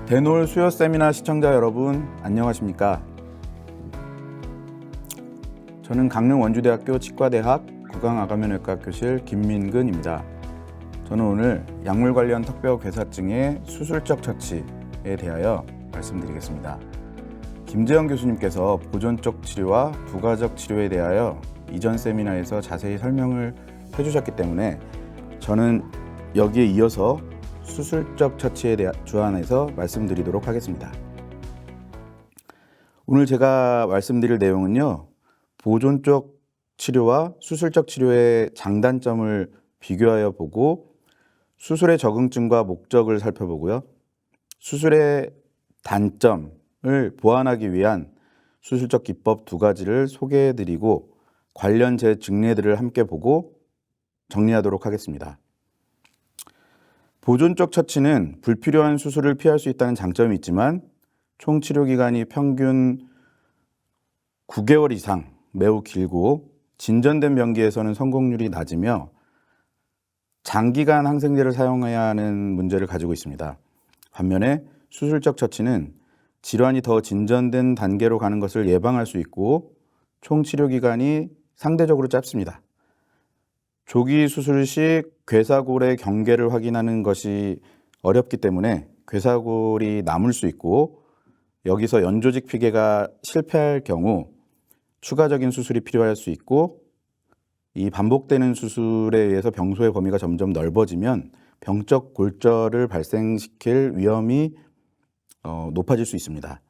대놀 수요 세미나 시청자 여러분, 안녕하십니까? 저는 강릉 원주대학교 치과대학 구강아가면외과 교실 김민근입니다. 저는 오늘 약물 관련 턱뼈 괴사증의 수술적 처치에 대하여 말씀드리겠습니다. 김재영 교수님께서 보존적 치료와 부가적 치료에 대하여 이전 세미나에서 자세히 설명을 해주셨기 때문에 저는 여기에 이어서 수술적 처치에 대한 주안해서 말씀드리도록 하겠습니다. 오늘 제가 말씀드릴 내용은요, 보존적 치료와 수술적 치료의 장단점을 비교하여 보고 수술의 적응증과 목적을 살펴보고요, 수술의 단점을 보완하기 위한 수술적 기법 2가지를 소개해드리고 관련 제 증례들을 함께 보고 정리하도록 하겠습니다. 보존적 처치는 불필요한 수술을 피할 수 있다는 장점이 있지만 총 치료 기간이 평균 9개월 이상 매우 길고 진전된 병기에서는 성공률이 낮으며 장기간 항생제를 사용해야 하는 문제를 가지고 있습니다. 반면에 수술적 처치는 질환이 더 진전된 단계로 가는 것을 예방할 수 있고 총 치료 기간이 상대적으로 짧습니다. 조기 수술 시 괴사골의 경계를 확인하는 것이 어렵기 때문에 괴사골이 남을 수 있고 여기서 연조직 피개가 실패할 경우 추가적인 수술이 필요할 수 있고 이 반복되는 수술에 의해서 병소의 범위가 점점 넓어지면 병적 골절을 발생시킬 위험이 높아질 수 있습니다.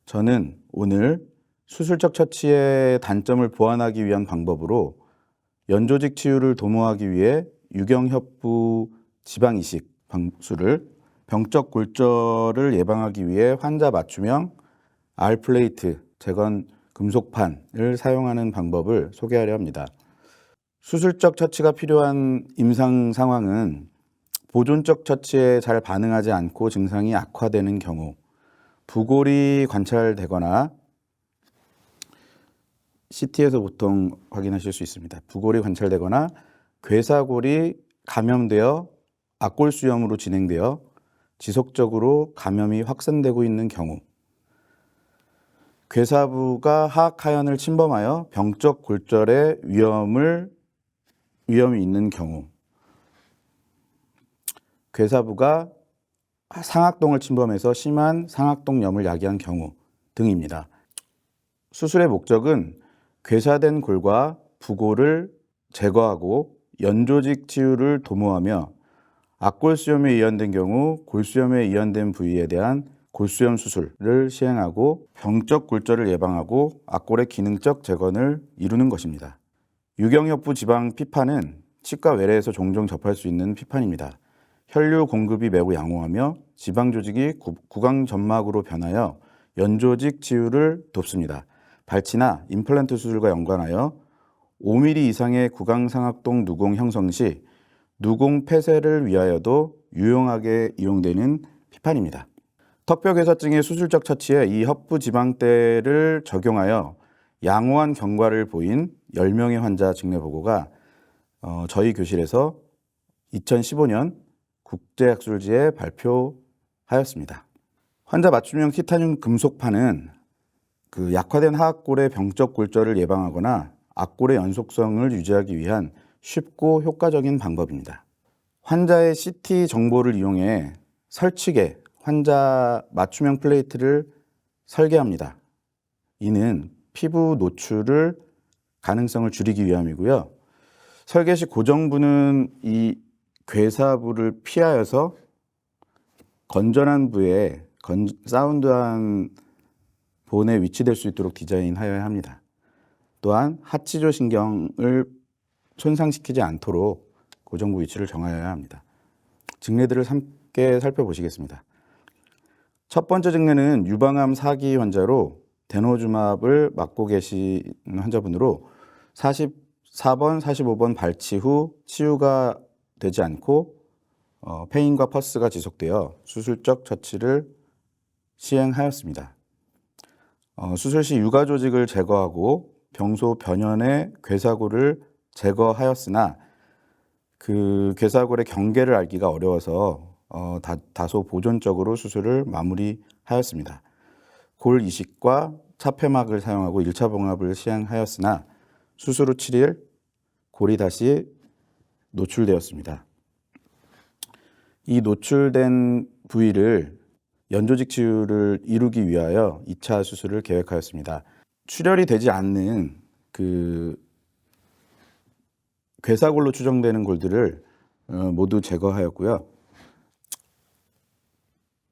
저는 오늘 수술적 처치의 단점을 보완하기 위한 방법으로 연조직 치유를 도모하기 위해 유경협부 지방이식 방수를 병적 골절을 예방하기 위해 환자 맞춤형 R플레이트 재건 금속판을 사용하는 방법을 소개하려 합니다. 수술적 처치가 필요한 임상 상황은 보존적 처치에 잘 반응하지 않고 증상이 악화되는 경우, 부골이 관찰되거나 CT에서 보통 확인하실 수 있습니다. 부골이 관찰되거나 괴사골이 감염되어 악골수염으로 진행되어 지속적으로 감염이 확산되고 있는 경우, 괴사부가 하악하연을 침범하여 병적 골절의 위험이 있는 경우, 괴사부가 상악동을 침범해서 심한 상악동염을 야기한 경우 등입니다. 수술의 목적은 괴사된 골과 부골을 제거하고 연조직 치유를 도모하며 악골수염에 이완된 경우 골수염에 이완된 부위에 대한 골수염 수술을 시행하고 병적 골절을 예방하고 악골의 기능적 재건을 이루는 것입니다. 유경협부 지방 피판은 치과 외래에서 종종 접할 수 있는 피판입니다. 혈류 공급이 매우 양호하며 지방 조직이 구강 점막으로 변하여 연조직 치유를 돕습니다. 발치나 임플란트 수술과 연관하여 5mm 이상의 구강상악동 누공 형성 시 누공 폐쇄를 위하여도 유용하게 이용되는 피판입니다. 턱뼈 괴사증의 수술적 처치에 이 협부지방대를 적용하여 양호한 경과를 보인 10명의 환자 증례 보고가 저희 교실에서 2015년 국제학술지에 발표하였습니다. 환자 맞춤형 티타늄 금속판은 약화된 하악골의 병적 골절을 예방하거나 악골의 연속성을 유지하기 위한 쉽고 효과적인 방법입니다. 환자의 CT 정보를 이용해 설치개, 환자 맞춤형 플레이트를 설계합니다. 이는 피부 노출을 가능성을 줄이기 위함이고요. 설계 시 고정부는 이 괴사부를 피하여서 건전한 부에 사운드한 본에 위치될 수 있도록 디자인하여야 합니다. 또한 하치조 신경을 손상시키지 않도록 고정부 위치를 정하여야 합니다. 증례들을 함께 살펴보시겠습니다. 첫 번째 증례는 유방암 4기 환자로 데노주맙을 맞고 계신 환자분으로 44번, 45번 발치 후 치유가 되지 않고 페인과 퍼스가 지속되어 수술적 처치를 시행하였습니다. 수술 시 유가 조직을 제거하고 병소 변연의 괴사골을 제거하였으나 그 괴사골의 경계를 알기가 어려워서 다소 보존적으로 수술을 마무리하였습니다. 골 이식과 차폐막을 사용하고 1차 봉합을 시행하였으나 수술 후 7일 골이 다시 노출되었습니다. 이 노출된 부위를 연조직 치유를 이루기 위하여 2차 수술을 계획하였습니다. 출혈이 되지 않는 괴사골로 추정되는 골들을 모두 제거하였고요.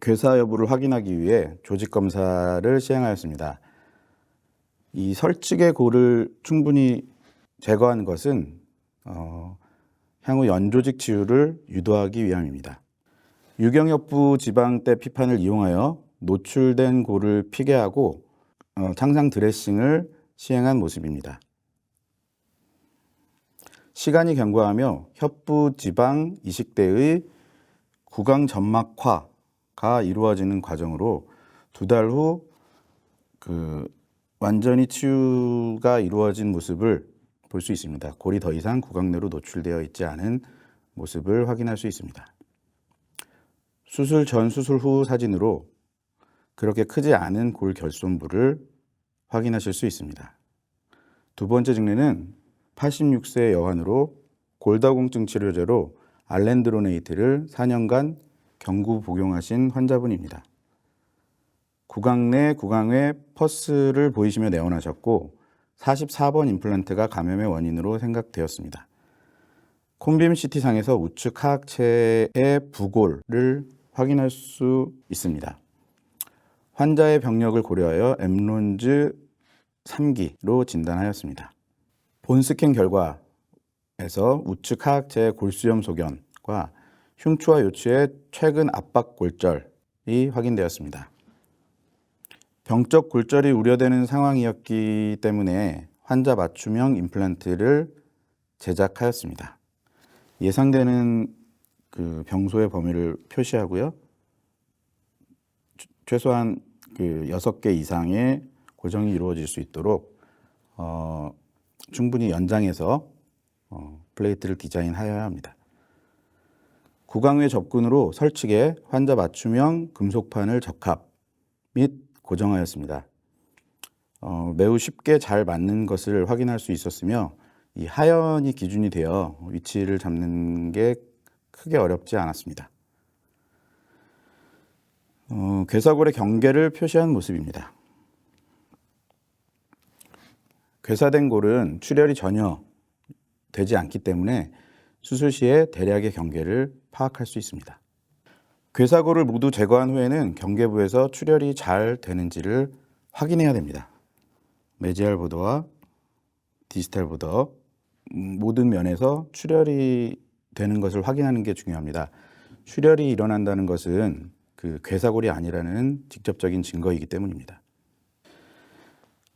괴사 여부를 확인하기 위해 조직 검사를 시행하였습니다. 이 설치개 골을 충분히 제거한 것은 향후 연조직 치유를 유도하기 위함입니다. 유경엽부 지방대 피판을 이용하여 노출된 골을 피게 하고 창상 드레싱을 시행한 모습입니다. 시간이 경과하며 협부 지방 이식대의 구강 점막화가 이루어지는 과정으로 2달 후 완전히 치유가 이루어진 모습을 볼 수 있습니다. 골이 더 이상 구강 내로 노출되어 있지 않은 모습을 확인할 수 있습니다. 수술 전 수술 후 사진으로 그렇게 크지 않은 골 결손부를 확인하실 수 있습니다. 두 번째 증례는 86세 여환으로 골다공증 치료제로 알렌드로네이트를 4년간 경구 복용하신 환자분입니다. 구강 내 구강외 퍼스를 보이시며 내원하셨고 44번 임플란트가 감염의 원인으로 생각되었습니다. 콤빔 CT상에서 우측 하악체의 부골을 확인할 수 있습니다. 환자의 병력을 고려하여 엠론즈 3기로 진단하였습니다. 본스캔 결과에서 우측 하악체의 골수염 소견과 흉추와 요추의 최근 압박 골절이 확인되었습니다. 병적 골절이 우려되는 상황이었기 때문에 환자 맞춤형 임플란트를 제작하였습니다. 예상되는 병소의 범위를 표시하고요. 최소한 6개 이상의 고정이 이루어질 수 있도록 충분히 연장해서 플레이트를 디자인하여야 합니다. 구강외 접근으로 설치개 환자 맞춤형 금속판을 적합 및 고정하였습니다. 매우 쉽게 잘 맞는 것을 확인할 수 있었으며 이 하연이 기준이 되어 위치를 잡는 게 크게 어렵지 않았습니다. 괴사골의 경계를 표시한 모습입니다. 괴사된 골은 출혈이 전혀 되지 않기 때문에 수술 시에 대략의 경계를 파악할 수 있습니다. 괴사골을 모두 제거한 후에는 경계부에서 출혈이 잘 되는지를 확인해야 됩니다. 메지알 보더와 디지털 보더 모든 면에서 출혈이 되는 것을 확인하는 게 중요합니다. 출혈이 일어난다는 것은 괴사골이 아니라는 직접적인 증거이기 때문입니다.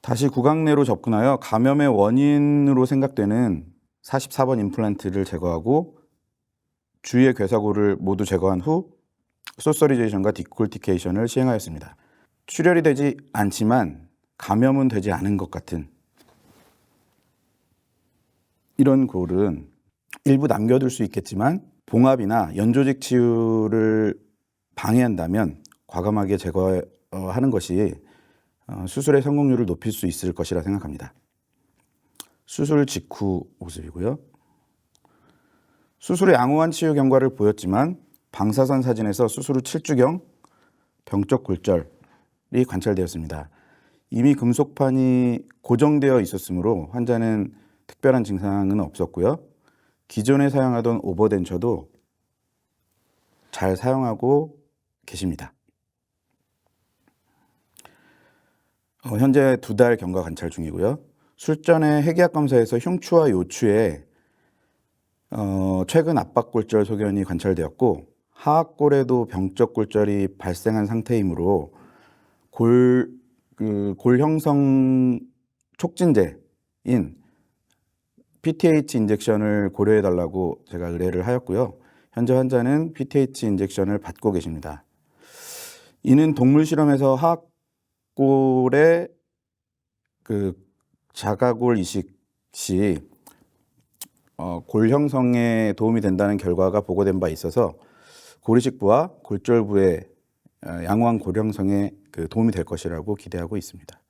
다시 구강 내로 접근하여 감염의 원인으로 생각되는 44번 임플란트를 제거하고 주위의 괴사골을 모두 제거한 후 소서리제이션과 디콜티케이션을 시행하였습니다. 출혈이 되지 않지만 감염은 되지 않은 것 같은 이런 골은 일부 남겨둘 수 있겠지만 봉합이나 연조직 치유를 방해한다면 과감하게 제거하는 것이 수술의 성공률을 높일 수 있을 것이라 생각합니다. 수술 직후 모습이고요. 수술의 양호한 치유 경과를 보였지만 방사선 사진에서 수술 후 7주경 병적 골절이 관찰되었습니다. 이미 금속판이 고정되어 있었으므로 환자는 특별한 증상은 없었고요. 기존에 사용하던 오버덴처도 잘 사용하고 계십니다. 현재 2달 경과 관찰 중이고요. 술전의 해기학 검사에서 흉추와 요추에 최근 압박골절 소견이 관찰되었고 하악골에도 병적 골절이 발생한 상태이므로 골 형성 촉진제인 PTH 인젝션을 고려해달라고 제가 의뢰를 하였고요. 현재 환자는 PTH 인젝션을 받고 계십니다. 이는 동물 실험에서 하악골의 자가골 이식 시 골 형성에 도움이 된다는 결과가 보고된 바 있어서 고리식부와 골절부의 양호한 고령성에 도움이 될 것이라고 기대하고 있습니다.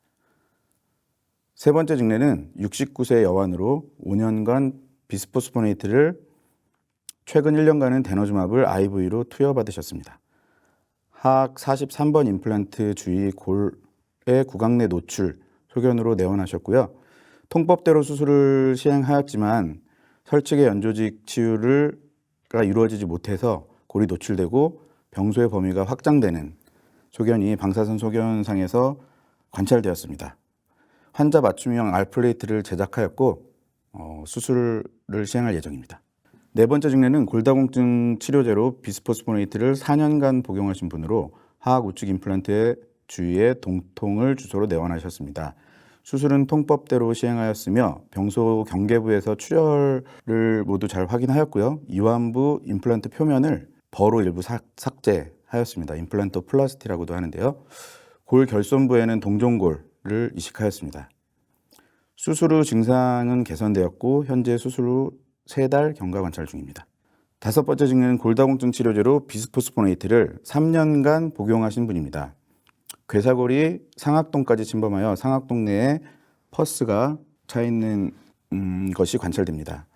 세 번째 증례는 69세 여환으로 5년간 비스포스포네이트를 최근 1년간은 데노주맙을 IV로 투여받으셨습니다. 하악 43번 임플란트 주위 골의 구강 내 노출 소견으로 내원하셨고요. 통법대로 수술을 시행하였지만 설측의 연조직 치유가 이루어지지 못해서 골이 노출되고 병소의 범위가 확장되는 소견이 방사선 소견상에서 관찰되었습니다. 환자 맞춤형 R플레이트를 제작하였고 수술을 시행할 예정입니다. 네 번째 증례는 골다공증 치료제로 비스포스포네이트를 4년간 복용하신 분으로 하악 우측 임플란트의 주위에 동통을 주소로 내원하셨습니다. 수술은 통법대로 시행하였으며 병소 경계부에서 출혈을 모두 잘 확인하였고요. 이완부 임플란트 표면을 버로 일부 삭제하였습니다. 임플란트 플라스티라고도 하는데요. 골 결손부에는 동종골을 이식하였습니다. 수술 후 증상은 개선되었고 현재 수술 후 3달 경과 관찰 중입니다. 다섯 번째 증례는 골다공증 치료제로 비스포스포네이트를 3년간 복용하신 분입니다. 괴사골이 상악동까지 침범하여 상악동 내에 퍼스가 차 있는 것이 관찰됩니다.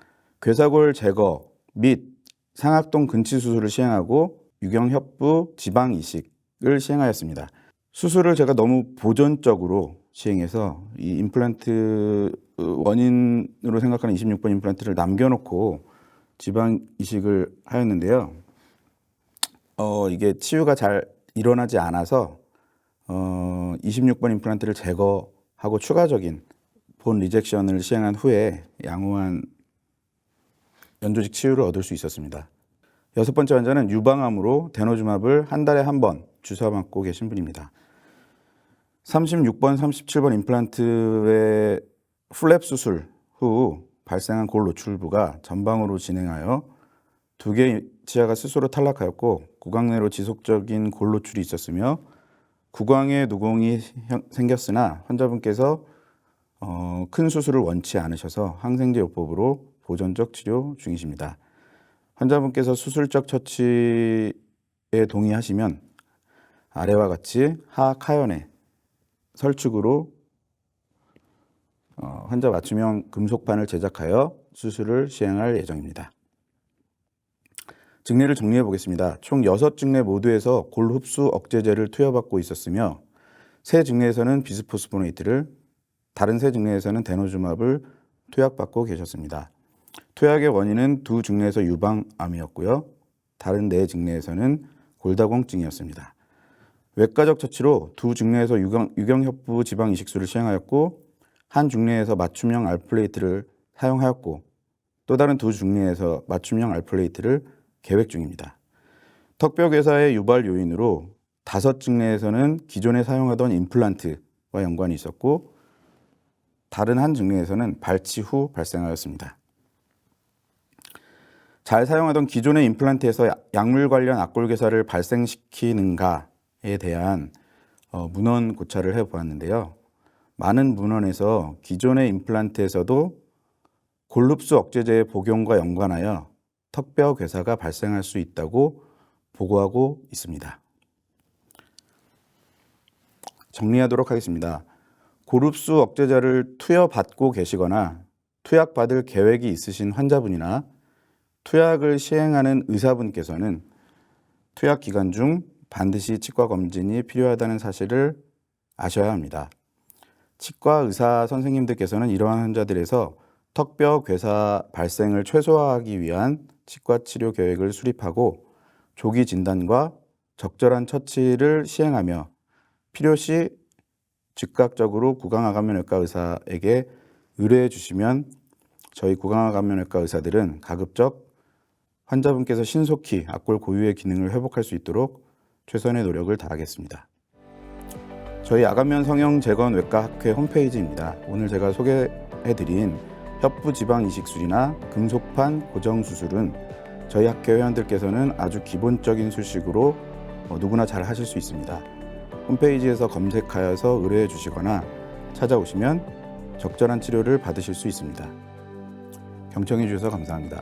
괴사골 제거 및 상악동 근치 수술을 시행하고 유경협부 지방 이식을 시행하였습니다. 수술을 제가 너무 보존적으로 시행해서 이 임플란트 원인으로 생각하는 26번 임플란트를 남겨놓고 지방 이식을 하였는데요. 이게 치유가 잘 일어나지 않아서 26번 임플란트를 제거하고 추가적인 본 리젝션을 시행한 후에 양호한 연조직 치유를 얻을 수 있었습니다. 여섯 번째 환자는 유방암으로 데노주맙을 한 달에 한 번 주사 맞고 계신 분입니다. 36번, 37번 임플란트의 플랩 수술 후 발생한 골 노출부가 전방으로 진행하여 2개 치아가 스스로 탈락하였고 구강 내로 지속적인 골 노출이 있었으며 구강에 누공이 생겼으나 환자분께서 큰 수술을 원치 않으셔서 항생제 요법으로 보존적 치료 중이십니다. 환자분께서 수술적 처치에 동의하시면 아래와 같이 하악 하연에 설축으로 환자 맞춤형 금속판을 제작하여 수술을 시행할 예정입니다. 증례를 정리해 보겠습니다. 총 6증례 모두에서 골 흡수 억제제를 투여받고 있었으며 세 증례에서는 비스포스포네이트를, 다른 세 증례에서는 데노주맙을 투약받고 계셨습니다. 투약의 원인은 2증례에서 유방암이었고요. 다른 4증례에서는 골다공증이었습니다. 외과적 처치로 2증례에서 유경협부 지방 이식술을 시행하였고 한 증례에서 맞춤형 R플레이트를 사용하였고 또 다른 2증례에서 맞춤형 R플레이트를 계획 중입니다. 턱뼈괴사의 유발 요인으로 5증례에서는 기존에 사용하던 임플란트와 연관이 있었고 다른 한 증례에서는 발치 후 발생하였습니다. 잘 사용하던 기존의 임플란트에서 약물 관련 악골괴사를 발생시키는가에 대한 문헌 고찰을 해보았는데요. 많은 문헌에서 기존의 임플란트에서도 골흡수 억제제의 복용과 연관하여 턱뼈 괴사가 발생할 수 있다고 보고하고 있습니다. 정리하도록 하겠습니다. 골흡수 억제제를 투여받고 계시거나 투약받을 계획이 있으신 환자분이나 투약을 시행하는 의사분께서는 투약 기간 중 반드시 치과 검진이 필요하다는 사실을 아셔야 합니다. 치과 의사 선생님들께서는 이러한 환자들에서 턱뼈 괴사 발생을 최소화하기 위한 치과 치료 계획을 수립하고 조기 진단과 적절한 처치를 시행하며 필요시 즉각적으로 구강하관면외과 의사에게 의뢰해 주시면 저희 구강하관면외과 의사들은 가급적 환자분께서 신속히 악골 고유의 기능을 회복할 수 있도록 최선의 노력을 다하겠습니다. 저희 아간면 성형 재건 외과 학회 홈페이지입니다. 오늘 제가 소개해드린 협부 지방 이식술이나 금속판 고정 수술은 저희 학회 회원들께서는 아주 기본적인 수식으로 누구나 잘 하실 수 있습니다. 홈페이지에서 검색하여서 의뢰해 주시거나 찾아오시면 적절한 치료를 받으실 수 있습니다. 경청해 주셔서 감사합니다.